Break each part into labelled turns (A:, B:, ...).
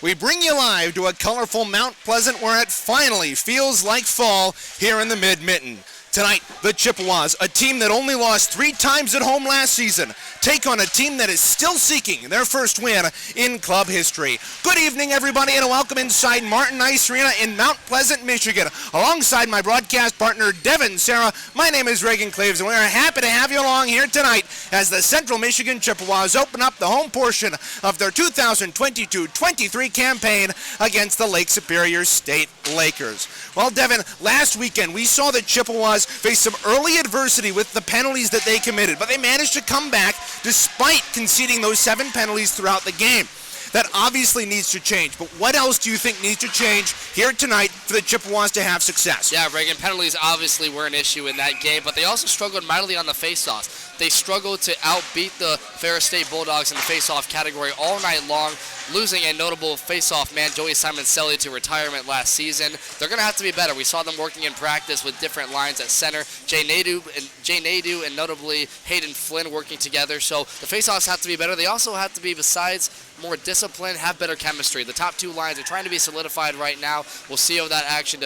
A: we bring you live to a colorful Mount Pleasant where it finally feels like fall here in the Mid-Mitten. Tonight, the Chippewas, a team that only lost 3 times at home last season, take on a team that is still seeking their first win in club history. Good evening, everybody, and welcome inside Martin Ice Arena in Mount Pleasant, Michigan. Alongside my broadcast partner, Devin Sarah, my name is Reagan Claves, and we are happy to have you along here tonight as the Central Michigan Chippewas open up the home portion of their 2022-23 campaign against the Lake Superior State Lakers. Well, Devin, last weekend we saw the Chippewas face some early adversity with the penalties that they committed, but they managed to come back despite conceding those 7 penalties throughout the game. That obviously needs to change, but what else do you think needs to change here tonight for the Chippewas to have success?
B: Yeah, Reagan, penalties obviously were an issue in that game, but they also struggled mightily on the faceoffs. They struggled to outbeat the Ferris State Bulldogs in the faceoff category all night long, losing a notable faceoff man, Joey Simon-Selly, to retirement last season. They're going to have to be better. We saw them working in practice with different lines at center. Jay Nadeau and notably Hayden Flynn working together. So the faceoffs have to be better. They also have to be, besides more disciplined, have better chemistry. The top 2 lines are trying to be solidified right now. We'll see how that action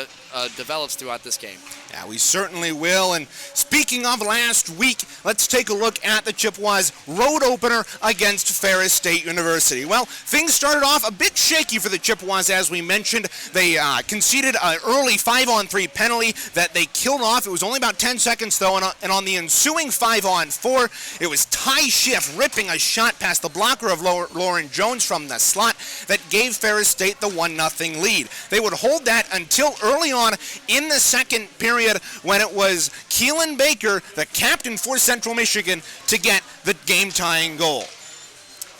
B: develops throughout this game.
A: Yeah, we certainly will. And speaking of last week, let's take a look at the Chippewas road opener against Ferris State University. Well, things started off a bit shaky for the Chippewas, as we mentioned. They conceded an early 5-on-3 penalty that they killed off. It was only about 10 seconds, though, and on the ensuing 5-on-4, it was Ty Schiff ripping a shot past the blocker of Lauren Jones from the slot that gave Ferris State the 1-0 lead. They would hold that until early on in the second period, when it was Keelan Baker, the captain for Central Michigan, to get the game-tying goal.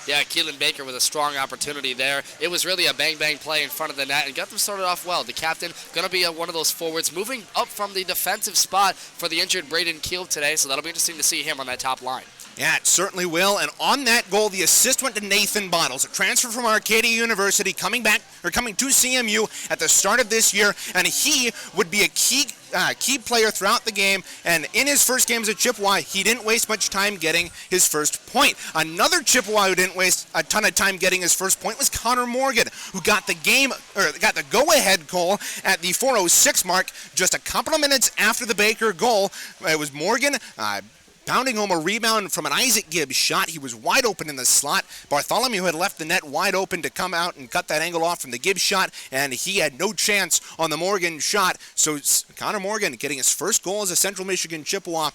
B: Yeah, Keelan Baker with a strong opportunity there. It was really a bang-bang play in front of the net and got them started off well. The captain going to be one of those forwards moving up from the defensive spot for the injured Braden Hemer today, so that'll be interesting to see him on that top line.
A: Yeah, it certainly will. And on that goal, the assist went to Nathan Bottles, a transfer from Arcadia University, coming to CMU at the start of this year, and he would be a key player throughout the game. And in his first game as a Chippewa, he didn't waste much time getting his first point. Another Chippewa who didn't waste a ton of time getting his first point was Conor Morgan, who got the go-ahead goal at the 4:06 mark, just a couple of minutes after the Baker goal. It was Morgan pounding home a rebound from an Isaac Gibbs shot. He was wide open in the slot. Bartholomew had left the net wide open to come out and cut that angle off from the Gibbs shot, and he had no chance on the Morgan shot. So Conor Morgan getting his first goal as a Central Michigan Chippewa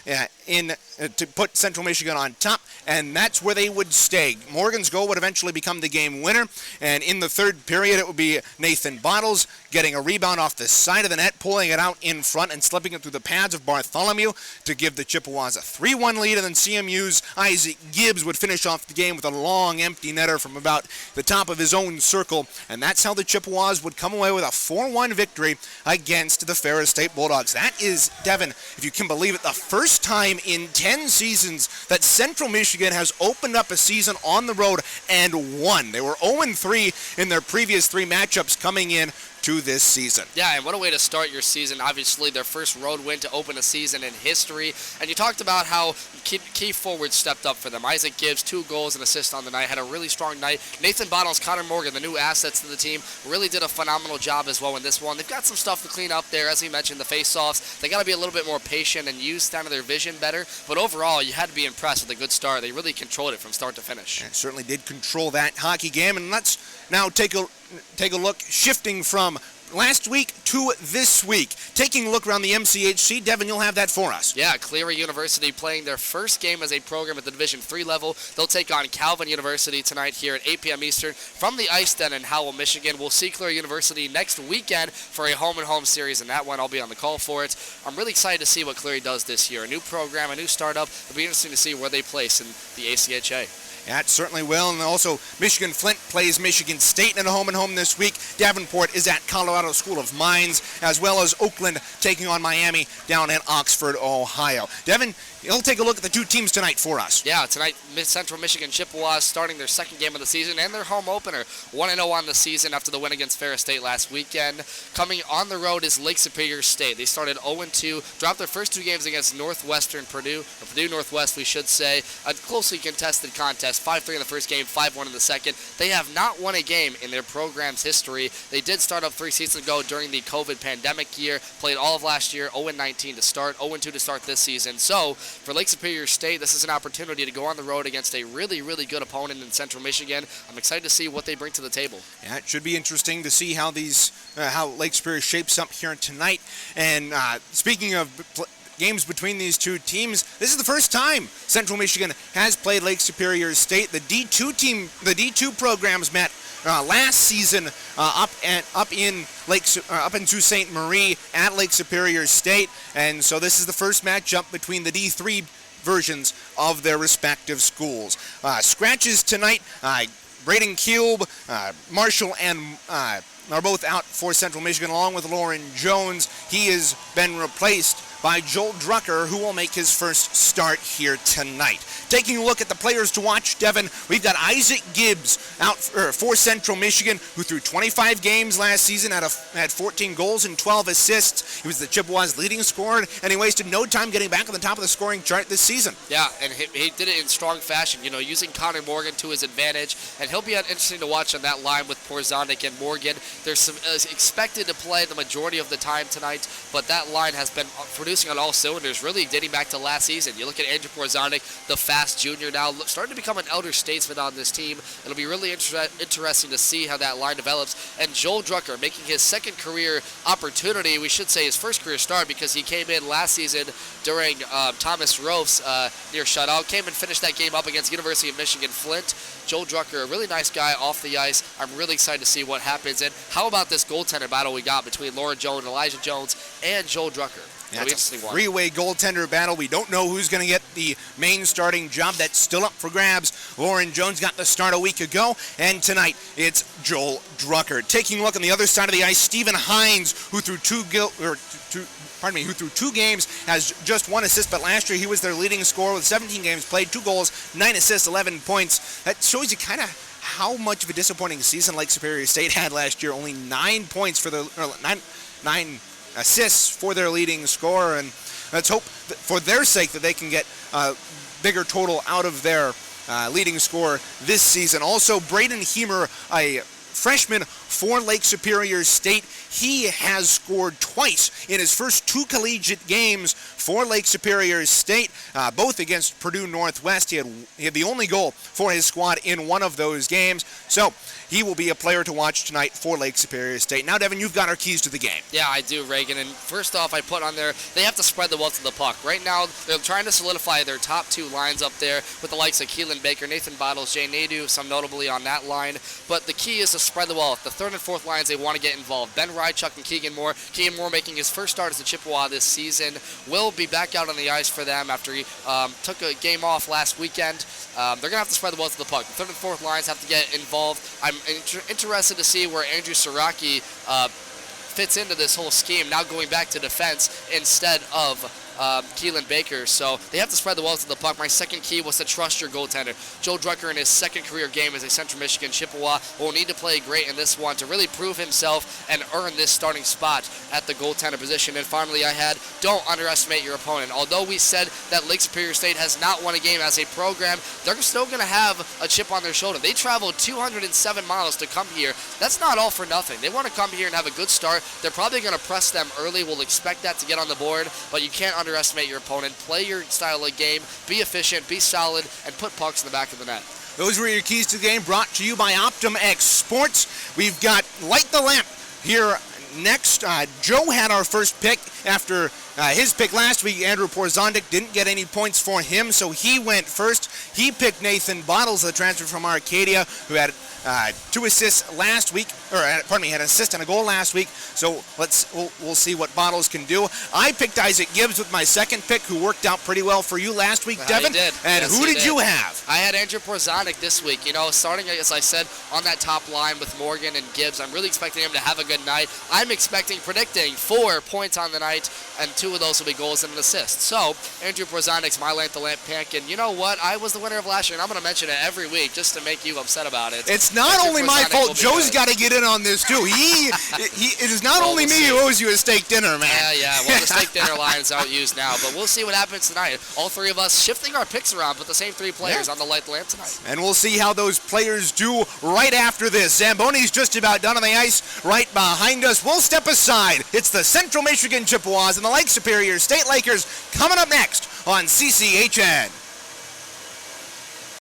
A: to put Central Michigan on top, and that's where they would stay. Morgan's goal would eventually become the game winner, and in the third period it would be Nathan Bottles getting a rebound off the side of the net, pulling it out in front and slipping it through the pads of Bartholomew to give the Chippewas a 3-1 lead, and then CMU's Isaac Gibbs would finish off the game with a long empty netter from about the top of his own circle, and that's how the Chippewas would come away with a 4-1 victory against the Ferris State Bulldogs. That is, Devin, if you can believe it, the first time in 10 seasons that Central Michigan has opened up a season on the road and won. They were 0-3 in their previous 3 matchups coming in to this season.
B: Yeah, and what a way to start your season. Obviously, their first road win to open a season in history. And you talked about how key forwards stepped up for them. Isaac Gibbs, 2 goals and assists on the night, had a really strong night. Nathan Bottles, Conor Morgan, the new assets to the team, really did a phenomenal job as well in this one. They've got some stuff to clean up there. As we mentioned, the face-offs. They got to be a little bit more patient and use kind of their vision better. But overall, you had to be impressed with a good start. They really controlled it from start to finish.
A: Yeah, certainly did control that hockey game. And let's now take a look, shifting from last week to this week. Taking a look around the MCHC, Devin, you'll have that for us.
B: Yeah, Cleary University playing their first game as a program at the Division III level. They'll take on Calvin University tonight here at 8 p.m. Eastern from the Ice Den in Howell, Michigan. We'll see Cleary University next weekend for a home-and-home series, and that one I'll be on the call for it. I'm really excited to see what Cleary does this year. A new program, a new startup. It'll be interesting to see where they place in the ACHA.
A: Yeah, it certainly will. And also, Michigan Flint plays Michigan State in a home-and-home this week. Davenport is at Colorado School of Mines, as well as Oakland taking on Miami down in Oxford, Ohio. Devin, you'll take a look at the 2 teams tonight for us.
B: Yeah, tonight, Central Michigan Chippewas starting their second game of the season and their home opener. 1-0 on the season after the win against Ferris State last weekend. Coming on the road is Lake Superior State. They started 0-2, dropped their first 2 games against Purdue Northwest, we should say. A closely contested contest contest. 5-3 in the first game, 5-1 in the second. They have not won a game in their program's history. They did start up 3 seasons ago during the COVID pandemic year, played all of last year, 0-19 to start, 0-2 to start this season. So for Lake Superior State, this is an opportunity to go on the road against a really, really good opponent in Central Michigan. I'm excited to see what they bring to the table.
A: Yeah, it should be interesting to see how how Lake Superior shapes up here tonight. And speaking of games between these two teams, this is the first time Central Michigan has played Lake Superior State. The D2 programs met last season up in Sault Ste. Marie at Lake Superior State, and so this is the first matchup between the D3 versions of their respective schools. Scratches tonight. Braden Hemer, Marshall, and are both out for Central Michigan, along with Lauren Jones. He has been replaced by Joel Drucker, who will make his first start here tonight. Taking a look at the players to watch, Devin, we've got Isaac Gibbs out for Central Michigan, who threw 25 games last season, had 14 goals and 12 assists. He was the Chippewas' leading scorer, and he wasted no time getting back on the top of the scoring chart this season.
B: Yeah, and he did it in strong fashion, using Conor Morgan to his advantage, and he'll be interesting to watch on that line with Porzonic and Morgan. They're expected to play the majority of the time tonight, but that line has been producing on all cylinders, really dating back to last season. You look at Andrew Porzonic, the fast junior now, starting to become an elder statesman on this team. It'll be really interesting to see how that line develops. And Joel Drucker making his second career opportunity, we should say his first career start, because he came in last season during Thomas Roaf's near shutout, came and finished that game up against University of Michigan Flint. Joel Drucker, a really nice guy off the ice. I'm really excited to see what happens. And how about this goaltender battle we got between Lauren Jones, Elijah Jones, and Joel Drucker?
A: That's a three-way goaltender battle. We don't know who's going to get the main starting job. That's still up for grabs. Lauren Jones got the start a week ago, and tonight it's Joel Drucker. Taking a look on the other side of the ice, Stephen Hines, who threw two games, has just 1 assist, but last year he was their leading scorer with 17 games played, 2 goals, 9 assists, 11 points. That shows you kind of how much of a disappointing season Lake Superior State had last year. Only 9 points for nine assists for their leading scorer, and let's hope for their sake that they can get a bigger total out of their leading scorer this season. Also, Braden Hemer, a freshman for Lake Superior State, he has scored twice in his first 2 collegiate games for Lake Superior State, both against Purdue Northwest. He had the only goal for his squad in one of those games, so he will be a player to watch tonight for Lake Superior State. Now, Devin, you've got our keys to the game.
B: Yeah, I do, Reagan. And first off, I put on there, they have to spread the wealth of the puck. Right now, they're trying to solidify their top 2 lines up there with the likes of Keelan Baker, Nathan Bottles, Jay Nadeau, some notably on that line. But the key is to spread the wealth. The third and fourth lines, they want to get involved. Ben Rychuk and Keegan Moore. Keegan Moore making his first start as a Chippewa this season. Will be back out on the ice for them after he took a game off last weekend. They're going to have to spread the wealth of the puck. The third and fourth lines have to get involved. I'm interested to see where Andrew Siraki fits into this whole scheme, now going back to defense instead of Keelan Baker. So they have to spread the wealth of the puck. My second key was to trust your goaltender. Joel Drucker in his second career game as a Central Michigan Chippewa will need to play great in this one to really prove himself and earn this starting spot at the goaltender position. And finally, I had, don't underestimate your opponent. Although we said that Lake Superior State has not won a game as a program, they're still going to have a chip on their shoulder. They traveled 207 miles to come here. That's not all for nothing. They want to come here and have a good start. They're probably going to press them early. We'll expect that to get on the board, but you can't underestimate your opponent. Play your style of game, be efficient, be solid, and put pucks in the back of the net.
A: Those were your keys to the game, brought to you by OptumX Sports. We've got Light the Lamp here next. Joe had our first pick after his pick last week. Andrew Porzonic didn't get any points for him, so he went first. He picked Nathan Bottles, the transfer from Arcadia, who had 2 assists last week, had an assist and a goal last week. So we'll see what Bottles can do. I picked Isaac Gibbs with my second pick, who worked out pretty well for you last week, Devin.
B: He did.
A: And
B: yes,
A: who did you have?
B: I had Andrew Porzonic this week. Starting, as I said, on that top line with Morgan and Gibbs. I'm really expecting him to have a good night. I'm predicting 4 points on the night and 2 2 of those will be goals and an assist. So, Andrew Porzonic's My Lamp the Lamp pick, and you know what? I was the winner of last year, and I'm going to mention it every week just to make you upset about it.
A: It's not
B: Andrew
A: only my
B: Porzonic
A: fault.
B: will be
A: Joe's
B: good.
A: got to get in on this, too. It is not
B: Well,
A: only
B: we'll
A: me
B: see.
A: who owes you a steak dinner, man.
B: Yeah. Well, the steak dinner line is out used now, but we'll see what happens tonight. All 3 of us shifting our picks around, but the same 3 players on the Light the Lamp tonight.
A: And we'll see how those players do right after this. Zamboni's just about done on the ice right behind us. We'll step aside. It's the Central Michigan Chippewas and the Lake Superior State Lakers coming up next on CCHN.